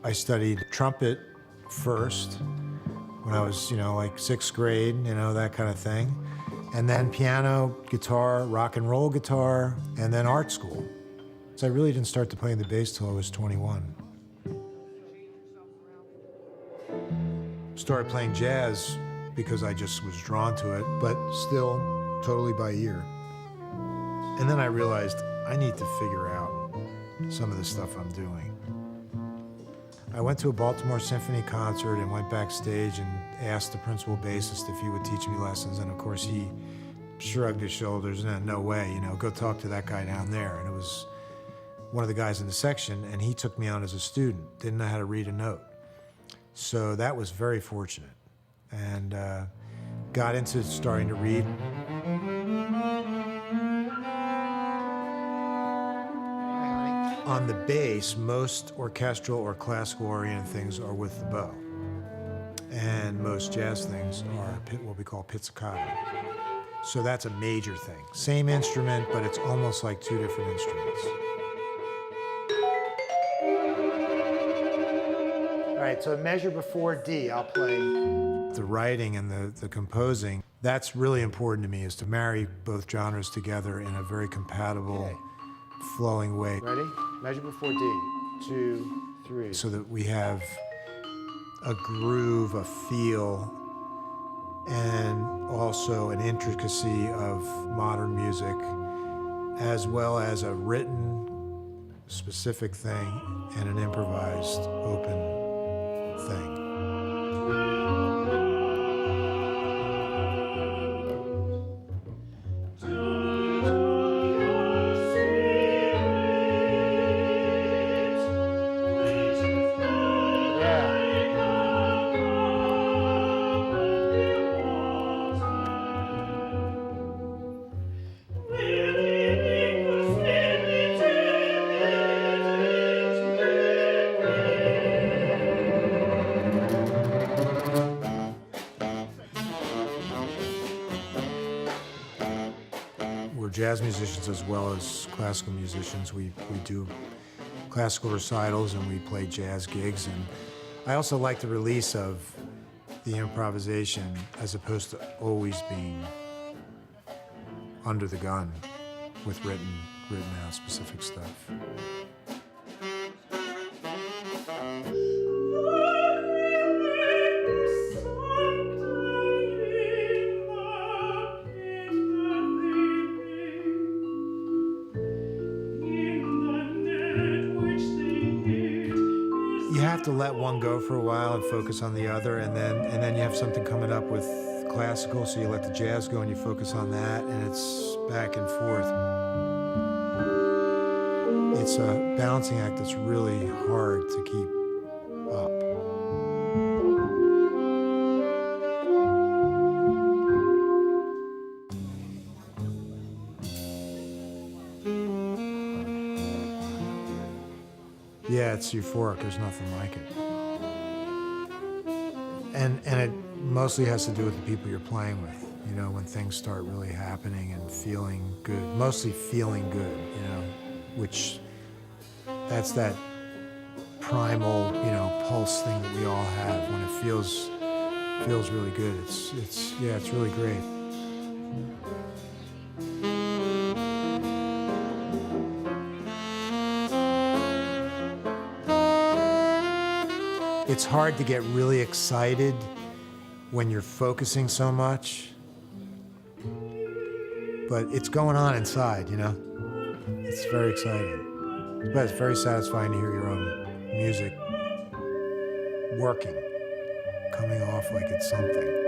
I studied trumpet first when I was, like 6th grade, that kind of thing. And then piano, guitar, rock and roll guitar, and then art school. So I really didn't start to play the bass till I was 21. Started playing jazz because I just was drawn to it, but still totally by ear. And then I realized I need to figure out some of the stuff I'm doing. I went to a Baltimore Symphony concert and went backstage and asked the principal bassist if he would teach me lessons, and of course he shrugged his shoulders and said, no way, go talk to that guy down there. And it was one of the guys in the section, and he took me on as a student, didn't know how to read a note. So that was very fortunate, and got into starting to read. On the bass, most orchestral or classical-oriented things are with the bow, and most jazz things are what we call pizzicato. So that's a major thing. Same instrument, but it's almost like two different instruments. All right, so a measure before D, I'll play. The writing and the composing, that's really important to me, is to marry both genres together in a very compatible, flowing way. Ready? Measure before D. 2, 3. So that we have a groove, a feel, and also an intricacy of modern music, as well as a written, specific thing and an improvised, open thing. We're jazz musicians as well as classical musicians. We do classical recitals and we play jazz gigs. And I also like the release of the improvisation as opposed to always being under the gun with written out specific stuff. You have to let one go for a while and focus on the other, and then you have something coming up with classical, so you let the jazz go and you focus on that, and it's back and forth. It's a balancing act that's really hard to keep up. Yeah, it's euphoric. There's nothing like it. And it mostly has to do with the people you're playing with, when things start really happening and feeling good, mostly feeling good, which that's that primal, pulse thing that we all have when it feels really good. It's really great. It's hard to get really excited when you're focusing so much, but it's going on inside, It's very exciting. But it's very satisfying to hear your own music working, coming off like it's something.